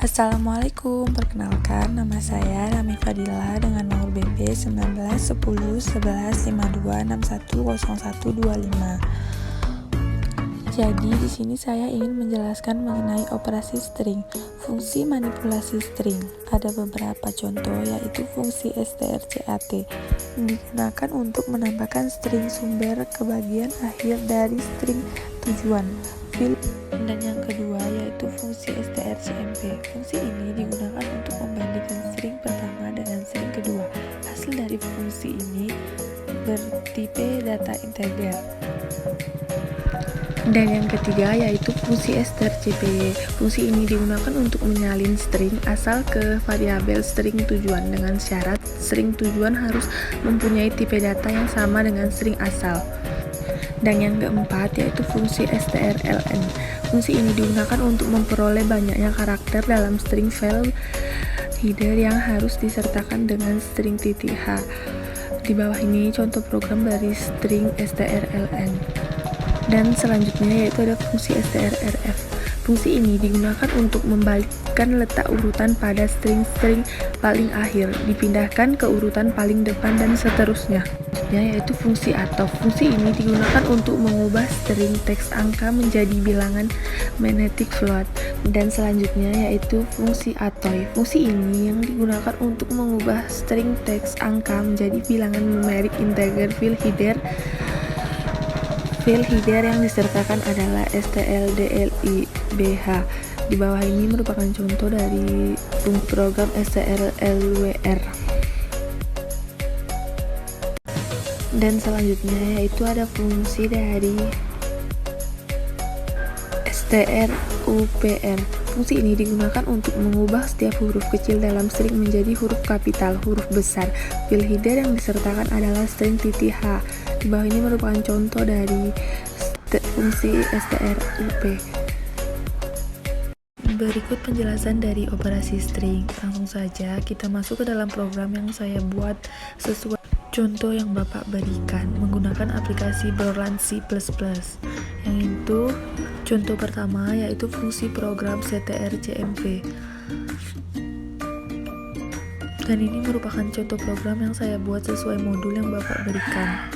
Assalamualaikum, perkenalkan nama saya Rami Fadila dengan nomor BP 19101152610125. Jadi di sini saya ingin menjelaskan mengenai operasi string, fungsi manipulasi string. Ada beberapa contoh yaitu fungsi strcat digunakan untuk menambahkan string sumber ke bagian akhir dari string tujuan. Dan yang kedua yaitu fungsi strcmp. Fungsi ini digunakan untuk membandingkan string pertama dengan string kedua. Hasil dari fungsi ini bertipe data integer. Dan yang ketiga yaitu fungsi strcpy. Fungsi ini digunakan untuk menyalin string asal ke variabel string tujuan dengan syarat string tujuan harus mempunyai tipe data yang sama dengan string asal. Dan yang keempat yaitu fungsi strln. Fungsi ini digunakan untuk memperoleh banyaknya karakter dalam string file header yang harus disertakan dengan string "h". Di bawah ini contoh program dari string strln. Dan selanjutnya yaitu ada fungsi strrf. Fungsi ini digunakan untuk membalikkan letak urutan pada string-string paling akhir, dipindahkan ke urutan paling depan dan seterusnya. Yaitu fungsi atof. Fungsi ini digunakan untuk mengubah string teks angka menjadi bilangan magnetic float. Dan selanjutnya yaitu fungsi atoy. Fungsi ini yang digunakan untuk mengubah string teks angka menjadi bilangan numerik integer file header. File header yang disertakan adalah strlibh. Di bawah ini merupakan contoh dari program strlwr. Dan selanjutnya yaitu ada fungsi dari strupr. Fungsi ini digunakan untuk mengubah setiap huruf kecil dalam string menjadi huruf kapital, huruf besar. File header yang disertakan adalah string "h". Di bawah ini merupakan contoh dari fungsi strup. Berikut penjelasan dari operasi string. Langsung saja kita masuk ke dalam program yang saya buat sesuai contoh yang Bapak berikan menggunakan aplikasi Borland C++. Yang itu contoh pertama yaitu fungsi program strcmp. Dan ini merupakan contoh program yang saya buat sesuai modul yang Bapak berikan.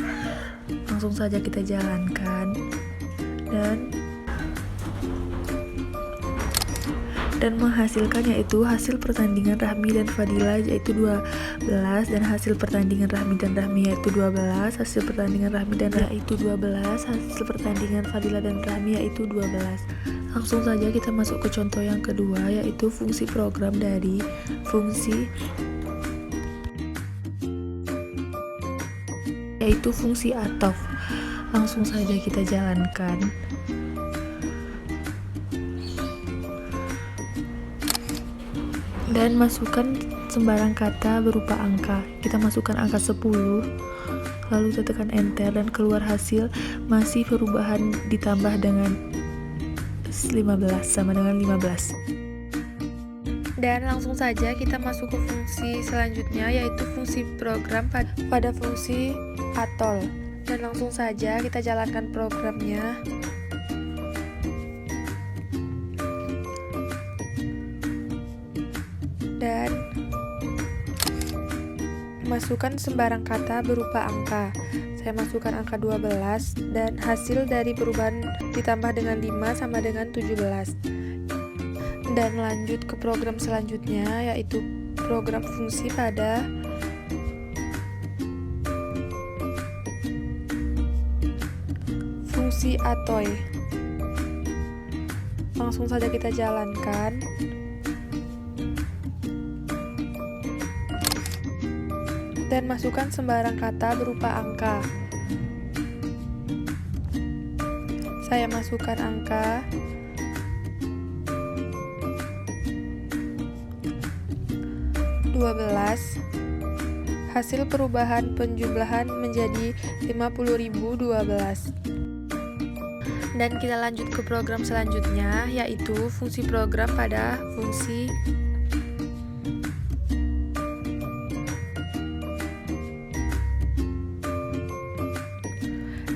Langsung saja kita jalankan dan menghasilkan yaitu hasil pertandingan Rahmi dan Fadila yaitu 12 dan hasil pertandingan Rahmi dan Rahmi yaitu 12, hasil pertandingan Rahmi dan yaitu 12, hasil pertandingan Fadila dan Rahmi yaitu 12. Langsung saja kita masuk ke contoh yang kedua yaitu fungsi program dari fungsi atof. Langsung saja kita jalankan. Dan masukkan sembarang kata berupa angka. Kita masukkan angka 10, lalu kita tekan enter dan keluar hasil masih perubahan ditambah dengan 15 sama dengan 15. Dan langsung saja kita masuk ke fungsi selanjutnya yaitu fungsi program pada fungsi atol. Dan langsung saja kita jalankan programnya. Dan masukkan sembarang kata berupa angka. Saya masukkan angka 12 dan hasil dari perubahan ditambah dengan 5 sama dengan 17. Dan lanjut ke program selanjutnya yaitu program fungsi pada fungsi atoy. Langsung saja kita jalankan. Dan masukkan sembarang kata berupa angka. Saya masukkan angka 12. Hasil perubahan penjumlahan menjadi 50.012. Dan kita lanjut ke program selanjutnya yaitu fungsi program pada fungsi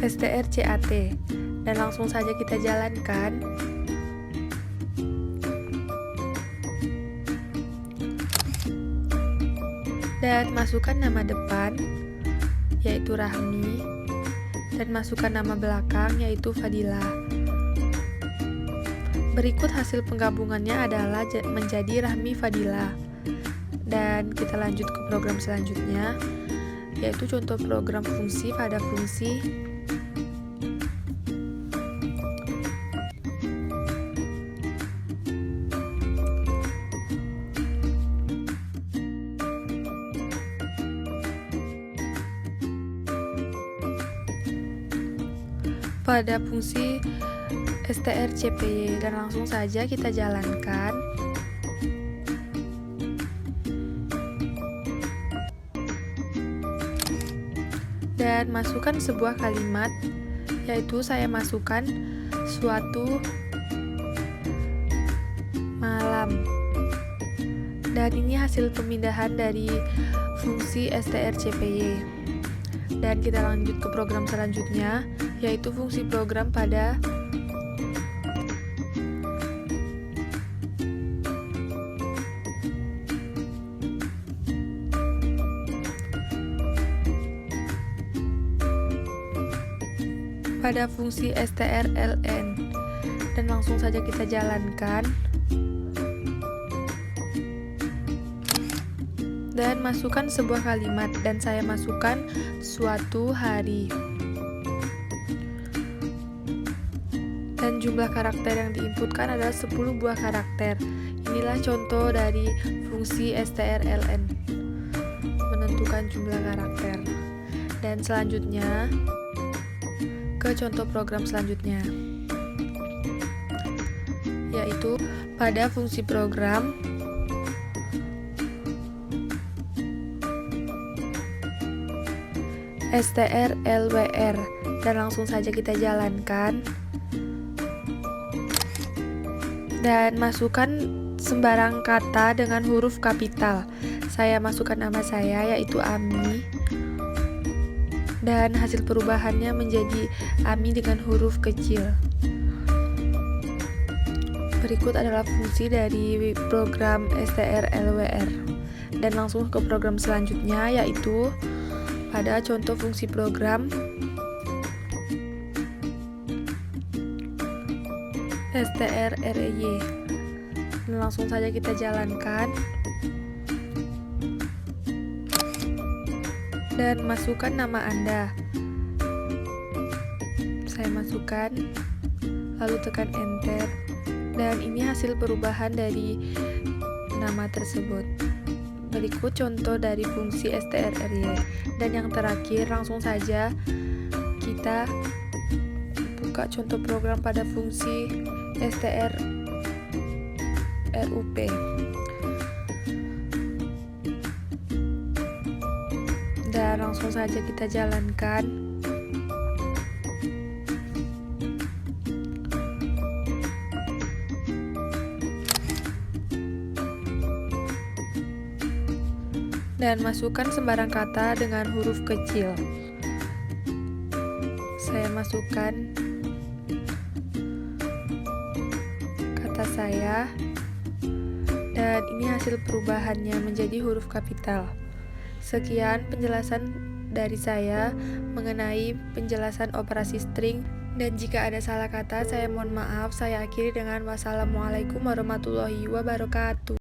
strcat. Dan langsung saja kita jalankan. Dan masukkan nama depan, yaitu Rahmi, dan masukkan nama belakang, yaitu Fadila. Berikut hasil penggabungannya adalah menjadi Rahmi Fadila. Dan kita lanjut ke program selanjutnya, yaitu contoh program fungsi pada fungsi strcpy, dan langsung saja kita jalankan. Dan masukkan sebuah kalimat, yaitu saya masukkan suatu malam. Dan ini hasil pemindahan dari fungsi strcpy. Dan kita lanjut ke program selanjutnya, yaitu fungsi program pada fungsi strln, dan langsung saja kita jalankan. Dan masukkan sebuah kalimat, dan saya masukkan suatu hari. Dan jumlah karakter yang diinputkan adalah 10 buah karakter. Inilah contoh dari fungsi strln, menentukan jumlah karakter. Dan selanjutnya ke contoh program selanjutnya, yaitu pada fungsi program strlwr, dan langsung saja kita jalankan. Dan masukkan sembarang kata dengan huruf kapital. Saya masukkan nama saya, yaitu Ami, dan hasil perubahannya menjadi Ami dengan huruf kecil. Berikut adalah fungsi dari program strlwr, dan langsung ke program selanjutnya, yaitu pada contoh fungsi program strrey. Dan langsung saja kita jalankan. Dan masukkan nama Anda. Saya masukkan, lalu tekan enter, dan ini hasil perubahan dari nama tersebut. Berikut contoh dari fungsi strry. Dan yang terakhir, langsung saja kita buka contoh program pada fungsi strrup. Dan langsung saja kita jalankan. Dan masukkan sembarang kata dengan huruf kecil. Saya masukkan kata saya, dan ini hasil perubahannya menjadi huruf kapital. Sekian penjelasan dari saya mengenai penjelasan operasi string, dan jika ada salah kata saya mohon maaf. Saya akhiri dengan wassalamualaikum warahmatullahi wabarakatuh.